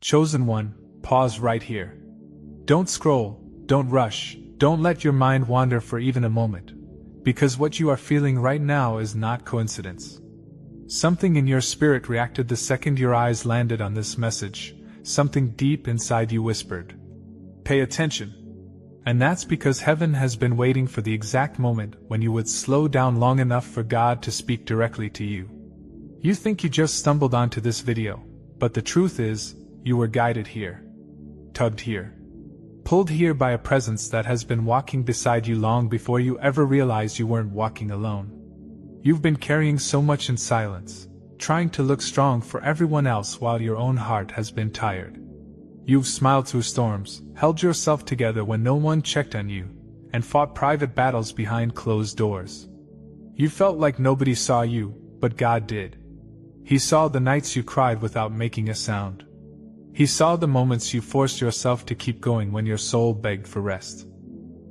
Chosen one, pause right here. Don't scroll, don't rush, don't let your mind wander for even a moment, because what you are feeling right now is not coincidence. Something in your spirit reacted the second your eyes landed on this message, something deep inside you whispered, "Pay attention." And that's because heaven has been waiting for the exact moment when you would slow down long enough for God to speak directly to you. You think you just stumbled onto this video, but the truth is, you were guided here. Tugged here. Pulled here by a presence that has been walking beside you long before you ever realized you weren't walking alone. You've been carrying so much in silence, trying to look strong for everyone else while your own heart has been tired. You've smiled through storms, held yourself together when no one checked on you, and fought private battles behind closed doors. You felt like nobody saw you, but God did. He saw the nights you cried without making a sound. He saw the moments you forced yourself to keep going when your soul begged for rest.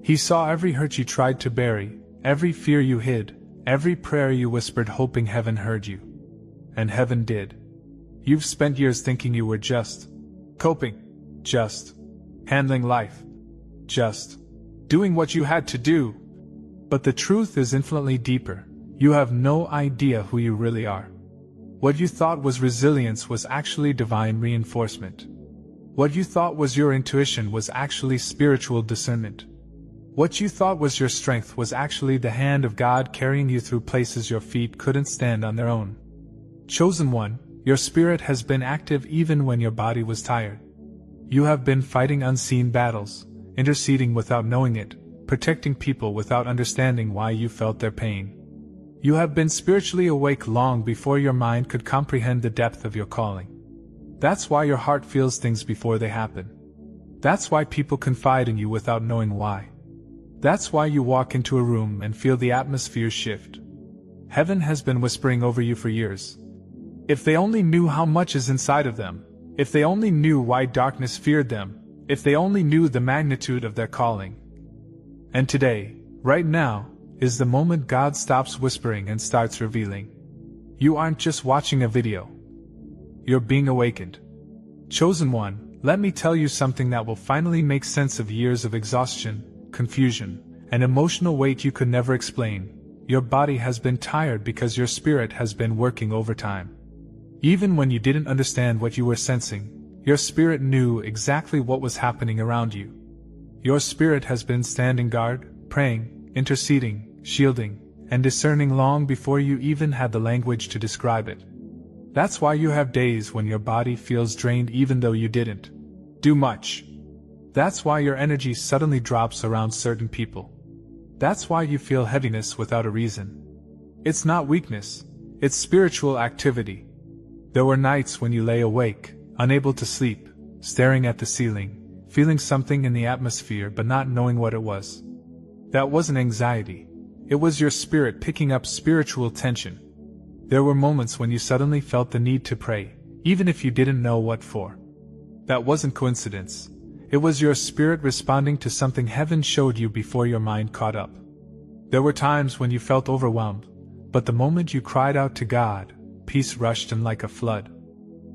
He saw every hurt you tried to bury, every fear you hid, every prayer you whispered hoping heaven heard you. And heaven did. You've spent years thinking you were just coping, just handling life, just doing what you had to do. But the truth is infinitely deeper. You have no idea who you really are. What you thought was resilience was actually divine reinforcement. What you thought was your intuition was actually spiritual discernment. What you thought was your strength was actually the hand of God carrying you through places your feet couldn't stand on their own. Chosen one, your spirit has been active even when your body was tired. You have been fighting unseen battles, interceding without knowing it, protecting people without understanding why you felt their pain. You have been spiritually awake long before your mind could comprehend the depth of your calling. That's why your heart feels things before they happen. That's why people confide in you without knowing why. That's why you walk into a room and feel the atmosphere shift. Heaven has been whispering over you for years. If they only knew how much is inside of them, if they only knew why darkness feared them, if they only knew the magnitude of their calling. And today, right now, is the moment God stops whispering and starts revealing. You aren't just watching a video. You're being awakened. Chosen one, let me tell you something that will finally make sense of years of exhaustion, confusion, and emotional weight you could never explain. Your body has been tired because your spirit has been working overtime. Even when you didn't understand what you were sensing, your spirit knew exactly what was happening around you. Your spirit has been standing guard, praying, interceding, shielding, and discerning long before you even had the language to describe it. That's why you have days when your body feels drained even though you didn't do much. That's why your energy suddenly drops around certain people. That's why you feel heaviness without a reason. It's not weakness, it's spiritual activity. There were nights when you lay awake, unable to sleep, staring at the ceiling, feeling something in the atmosphere but not knowing what it was. That wasn't anxiety. It was your spirit picking up spiritual tension. There were moments when you suddenly felt the need to pray, even if you didn't know what for. That wasn't coincidence. It was your spirit responding to something heaven showed you before your mind caught up. There were times when you felt overwhelmed, but the moment you cried out to God, peace rushed in like a flood.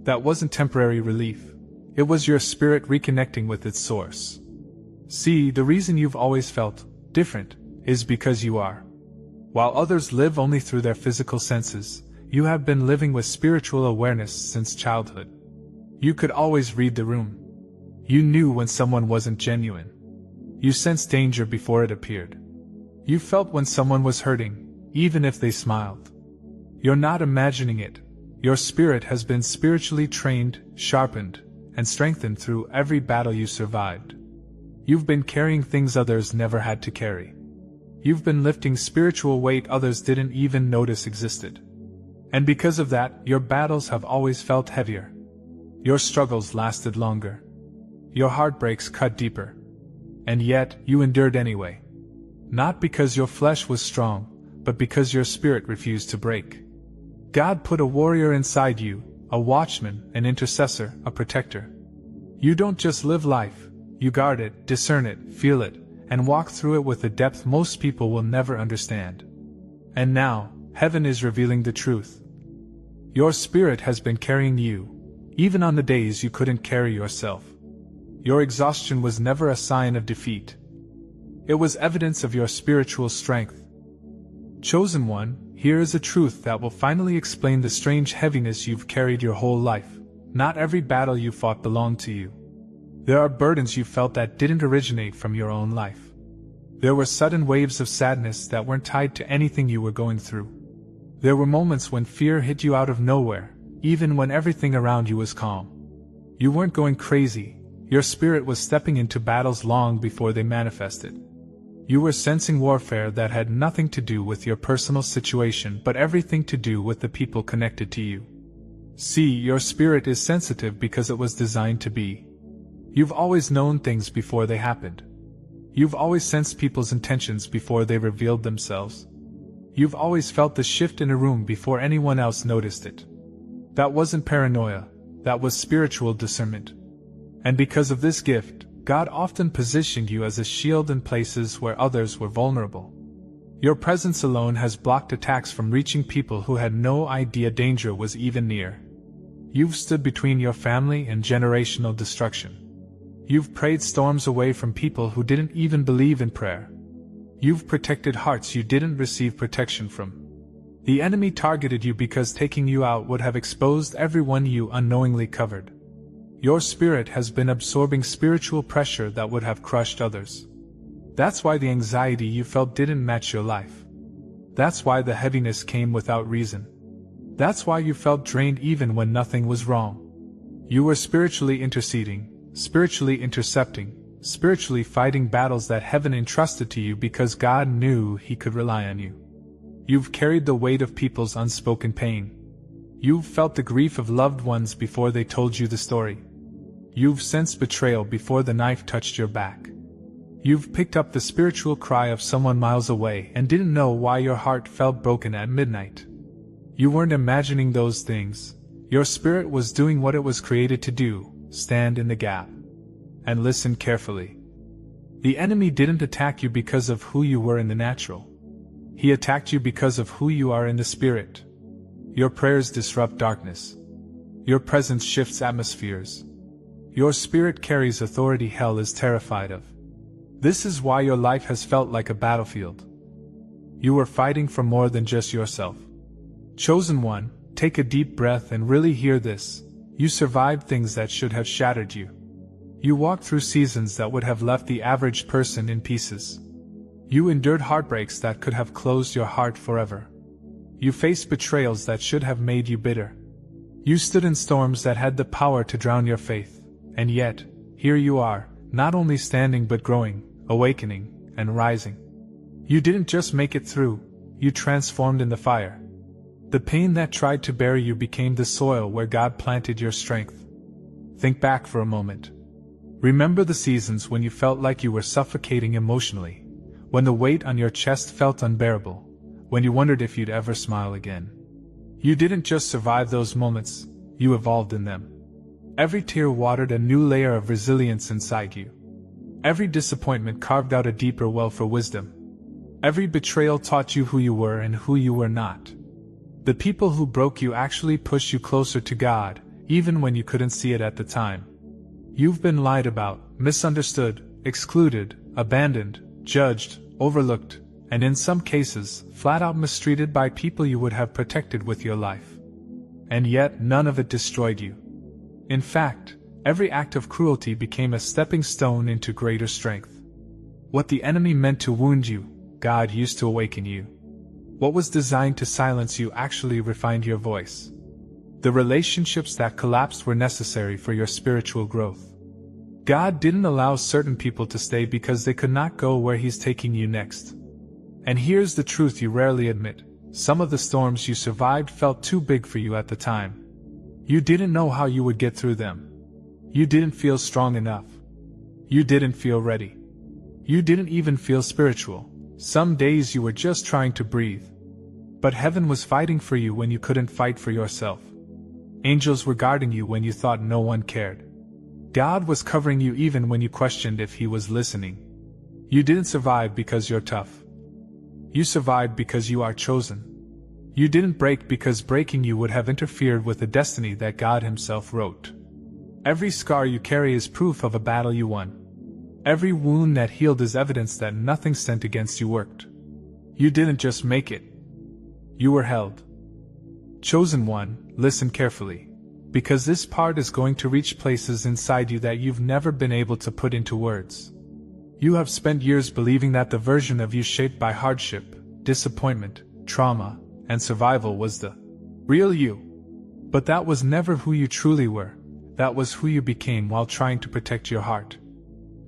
That wasn't temporary relief. It was your spirit reconnecting with its source. See, the reason you've always felt different is because you are. While others live only through their physical senses, you have been living with spiritual awareness since childhood. You could always read the room. You knew when someone wasn't genuine. You sensed danger before it appeared. You felt when someone was hurting, even if they smiled. You're not imagining it. Your spirit has been spiritually trained, sharpened, and strengthened through every battle you survived. You've been carrying things others never had to carry. You've been lifting spiritual weight others didn't even notice existed. And because of that, your battles have always felt heavier. Your struggles lasted longer. Your heartbreaks cut deeper. And yet, you endured anyway. Not because your flesh was strong, but because your spirit refused to break. God put a warrior inside you, a watchman, an intercessor, a protector. You don't just live life, you guard it, discern it, feel it, and walk through it with a depth most people will never understand. And now, heaven is revealing the truth. Your spirit has been carrying you, even on the days you couldn't carry yourself. Your exhaustion was never a sign of defeat. It was evidence of your spiritual strength. Chosen one, here is a truth that will finally explain the strange heaviness you've carried your whole life. Not every battle you fought belonged to you. There are burdens you felt that didn't originate from your own life. There were sudden waves of sadness that weren't tied to anything you were going through. There were moments when fear hit you out of nowhere, even when everything around you was calm. You weren't going crazy. Your spirit was stepping into battles long before they manifested. You were sensing warfare that had nothing to do with your personal situation but everything to do with the people connected to you. See, your spirit is sensitive because it was designed to be. You've always known things before they happened. You've always sensed people's intentions before they revealed themselves. You've always felt the shift in a room before anyone else noticed it. That wasn't paranoia, that was spiritual discernment. And because of this gift, God often positioned you as a shield in places where others were vulnerable. Your presence alone has blocked attacks from reaching people who had no idea danger was even near. You've stood between your family and generational destruction. You've prayed storms away from people who didn't even believe in prayer. You've protected hearts you didn't receive protection from. The enemy targeted you because taking you out would have exposed everyone you unknowingly covered. Your spirit has been absorbing spiritual pressure that would have crushed others. That's why the anxiety you felt didn't match your life. That's why the heaviness came without reason. That's why you felt drained even when nothing was wrong. You were spiritually interceding, spiritually intercepting, spiritually fighting battles that heaven entrusted to you because God knew He could rely on you. You've carried the weight of people's unspoken pain. You've felt the grief of loved ones before they told you the story. You've sensed betrayal before the knife touched your back. You've picked up the spiritual cry of someone miles away and didn't know why your heart felt broken at midnight. You weren't imagining those things. Your spirit was doing what it was created to do, stand in the gap. And listen carefully. The enemy didn't attack you because of who you were in the natural. He attacked you because of who you are in the spirit. Your prayers disrupt darkness. Your presence shifts atmospheres. Your spirit carries authority hell is terrified of. This is why your life has felt like a battlefield. You were fighting for more than just yourself. Chosen one, take a deep breath and really hear this. You survived things that should have shattered you. You walked through seasons that would have left the average person in pieces. You endured heartbreaks that could have closed your heart forever. You faced betrayals that should have made you bitter. You stood in storms that had the power to drown your faith. And yet, here you are, not only standing but growing, awakening, and rising. You didn't just make it through, you transformed in the fire. The pain that tried to bury you became the soil where God planted your strength. Think back for a moment. Remember the seasons when you felt like you were suffocating emotionally, when the weight on your chest felt unbearable, when you wondered if you'd ever smile again. You didn't just survive those moments, you evolved in them. Every tear watered a new layer of resilience inside you. Every disappointment carved out a deeper well for wisdom. Every betrayal taught you who you were and who you were not. The people who broke you actually pushed you closer to God, even when you couldn't see it at the time. You've been lied about, misunderstood, excluded, abandoned, judged, overlooked, and in some cases, flat out mistreated by people you would have protected with your life. And yet, none of it destroyed you. In fact, every act of cruelty became a stepping stone into greater strength. What the enemy meant to wound you, God used to awaken you. What was designed to silence you actually refined your voice. The relationships that collapsed were necessary for your spiritual growth. God didn't allow certain people to stay because they could not go where He's taking you next. And here's the truth you rarely admit. Some of the storms you survived felt too big for you at the time. You didn't know how you would get through them. You didn't feel strong enough. You didn't feel ready. You didn't even feel spiritual. Some days you were just trying to breathe. But heaven was fighting for you when you couldn't fight for yourself. Angels were guarding you when you thought no one cared. God was covering you even when you questioned if He was listening. You didn't survive because you're tough. You survived because you are chosen. You didn't break because breaking you would have interfered with the destiny that God Himself wrote. Every scar you carry is proof of a battle you won. Every wound that healed is evidence that nothing sent against you worked. You didn't just make it. You were held. Chosen one, listen carefully, because this part is going to reach places inside you that you've never been able to put into words. You have spent years believing that the version of you shaped by hardship, disappointment, trauma, and survival was the real you. But that was never who you truly were. That was who you became while trying to protect your heart.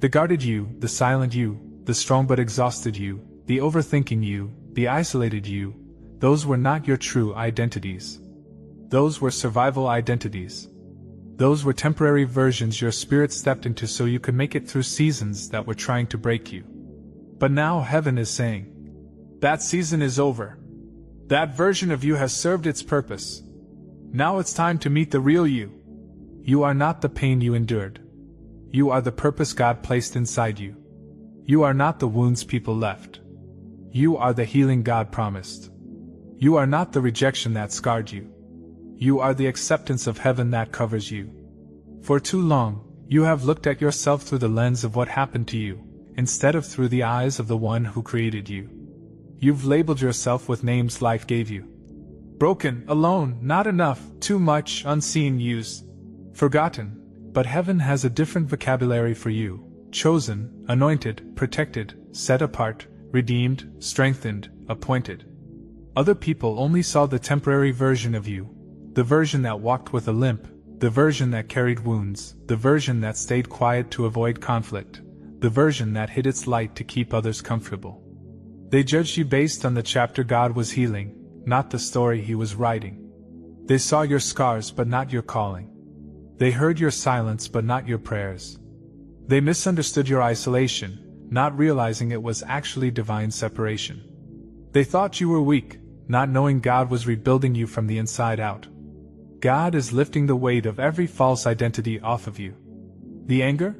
The guarded you, the silent you, the strong but exhausted you, the overthinking you, the isolated you, those were not your true identities. Those were survival identities. Those were temporary versions your spirit stepped into so you could make it through seasons that were trying to break you. But now heaven is saying, that season is over. That version of you has served its purpose. Now it's time to meet the real you. You are not the pain you endured. You are the purpose God placed inside you. You are not the wounds people left. You are the healing God promised. You are not the rejection that scarred you. You are the acceptance of heaven that covers you. For too long, you have looked at yourself through the lens of what happened to you, instead of through the eyes of the one who created you. You've labeled yourself with names life gave you. Broken, alone, not enough, too much, unseen, used, forgotten. But heaven has a different vocabulary for you: chosen, anointed, protected, set apart, redeemed, strengthened, appointed. Other people only saw the temporary version of you, the version that walked with a limp, the version that carried wounds, the version that stayed quiet to avoid conflict, the version that hid its light to keep others comfortable. They judged you based on the chapter God was healing, not the story He was writing. They saw your scars but not your calling. They heard your silence but not your prayers. They misunderstood your isolation, not realizing it was actually divine separation. They thought you were weak, not knowing God was rebuilding you from the inside out. God is lifting the weight of every false identity off of you. The anger?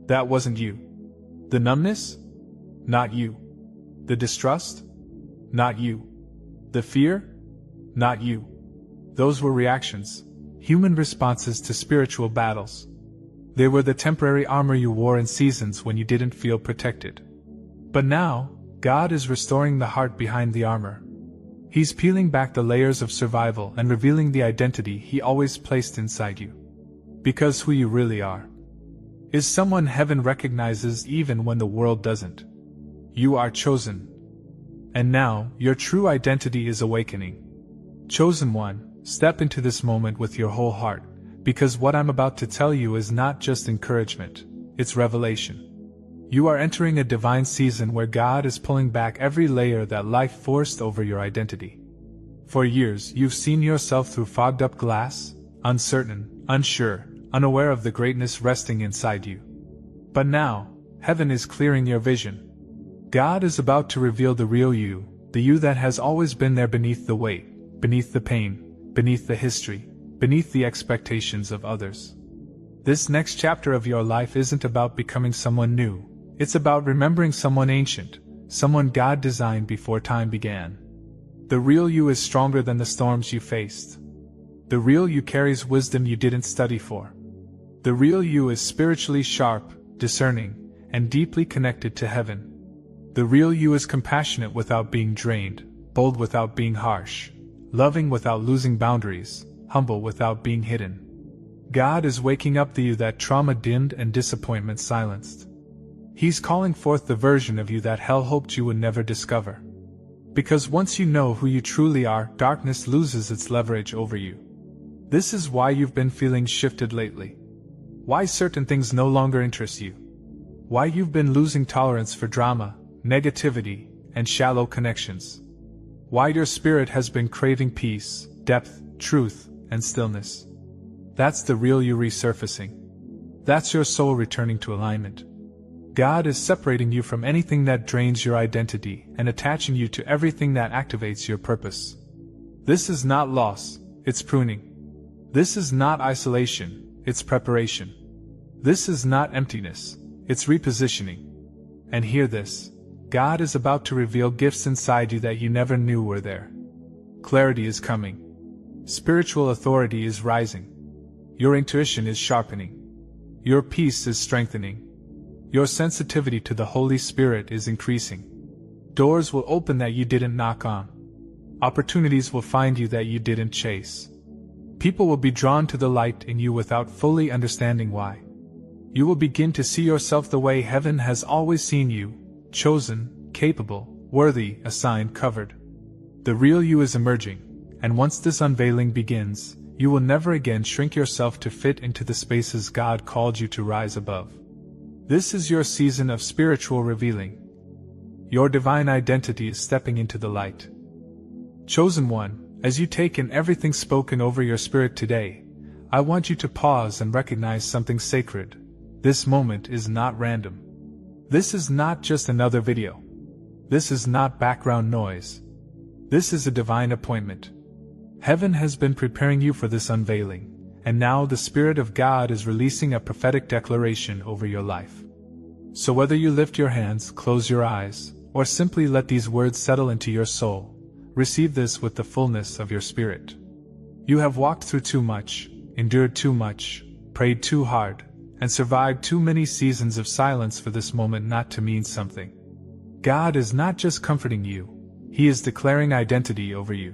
That wasn't you. The numbness? Not you. The distrust? Not you. The fear? Not you. Those were reactions, human responses to spiritual battles. They were the temporary armor you wore in seasons when you didn't feel protected. But now, God is restoring the heart behind the armor. He's peeling back the layers of survival and revealing the identity He always placed inside you. Because who you really are is someone heaven recognizes even when the world doesn't. You are chosen. And now, your true identity is awakening. Chosen one, step into this moment with your whole heart, because what I'm about to tell you is not just encouragement, it's revelation. You are entering a divine season where God is pulling back every layer that life forced over your identity. For years, you've seen yourself through fogged-up glass, uncertain, unsure, unaware of the greatness resting inside you. But now, heaven is clearing your vision. God is about to reveal the real you, the you that has always been there beneath the weight, beneath the pain, beneath the history, beneath the expectations of others. This next chapter of your life isn't about becoming someone new. It's about remembering someone ancient, someone God designed before time began. The real you is stronger than the storms you faced. The real you carries wisdom you didn't study for. The real you is spiritually sharp, discerning, and deeply connected to heaven. The real you is compassionate without being drained, bold without being harsh, loving without losing boundaries, humble without being hidden. God is waking up the you that trauma dimmed and disappointment silenced. He's calling forth the version of you that hell hoped you would never discover. Because once you know who you truly are, darkness loses its leverage over you. This is why you've been feeling shifted lately. Why certain things no longer interest you. Why you've been losing tolerance for drama, negativity, and shallow connections. Why your spirit has been craving peace, depth, truth, and stillness. That's the real you resurfacing. That's your soul returning to alignment. God is separating you from anything that drains your identity and attaching you to everything that activates your purpose. This is not loss, it's pruning. This is not isolation, it's preparation. This is not emptiness, it's repositioning. And hear this, God is about to reveal gifts inside you that you never knew were there. Clarity is coming. Spiritual authority is rising. Your intuition is sharpening. Your peace is strengthening. Your sensitivity to the Holy Spirit is increasing. Doors will open that you didn't knock on. Opportunities will find you that you didn't chase. People will be drawn to the light in you without fully understanding why. You will begin to see yourself the way heaven has always seen you, chosen, capable, worthy, assigned, covered. The real you is emerging, and once this unveiling begins, you will never again shrink yourself to fit into the spaces God called you to rise above. This is your season of spiritual revealing. Your divine identity is stepping into the light. Chosen one, as you take in everything spoken over your spirit today, I want you to pause and recognize something sacred. This moment is not random. This is not just another video. This is not background noise. This is a divine appointment. Heaven has been preparing you for this unveiling, and now the Spirit of God is releasing a prophetic declaration over your life. So whether you lift your hands, close your eyes, or simply let these words settle into your soul, receive this with the fullness of your spirit. You have walked through too much, endured too much, prayed too hard, and survived too many seasons of silence for this moment not to mean something. God is not just comforting you, He is declaring identity over you.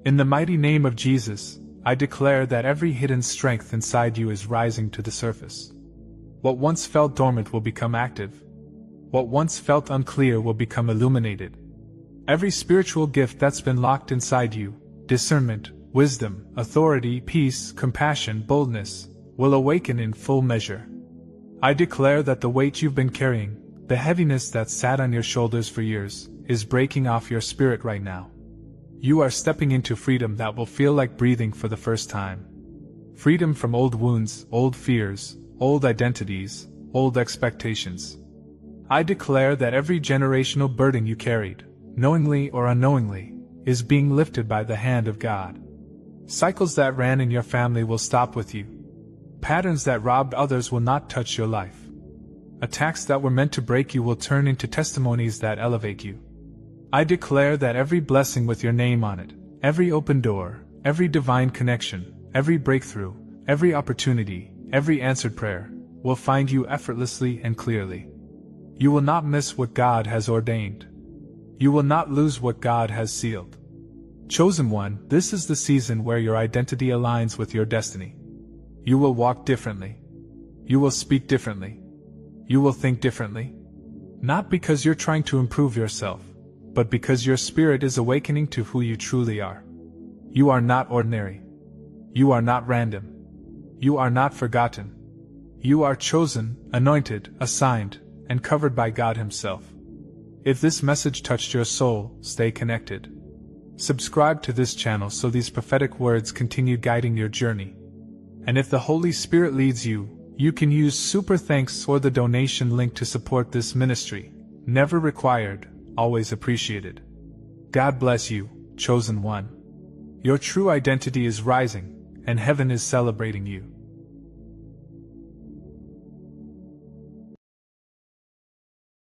In the mighty name of Jesus, I declare that every hidden strength inside you is rising to the surface. What once felt dormant will become active. What once felt unclear will become illuminated. Every spiritual gift that's been locked inside you, discernment, wisdom, authority, peace, compassion, boldness, will awaken in full measure. I declare that the weight you've been carrying, the heaviness that sat on your shoulders for years, is breaking off your spirit right now. You are stepping into freedom that will feel like breathing for the first time. Freedom from old wounds, old fears, old identities, old expectations. I declare that every generational burden you carried, knowingly or unknowingly, is being lifted by the hand of God. Cycles that ran in your family will stop with you. Patterns that robbed others will not touch your life. Attacks that were meant to break you will turn into testimonies that elevate you. I declare that every blessing with your name on it, every open door, every divine connection, every breakthrough, every opportunity, every answered prayer, will find you effortlessly and clearly. You will not miss what God has ordained. You will not lose what God has sealed. Chosen one, this is the season where your identity aligns with your destiny. You will walk differently. You will speak differently. You will think differently. Not because you're trying to improve yourself, but because your spirit is awakening to who you truly are. You are not ordinary. You are not random. You are not forgotten. You are chosen, anointed, assigned, and covered by God Himself. If this message touched your soul, stay connected. Subscribe to this channel so these prophetic words continue guiding your journey. And if the Holy Spirit leads you, you can use Super Thanks or the donation link to support this ministry. Never required, always appreciated. God bless you, chosen one. Your true identity is rising, and heaven is celebrating you.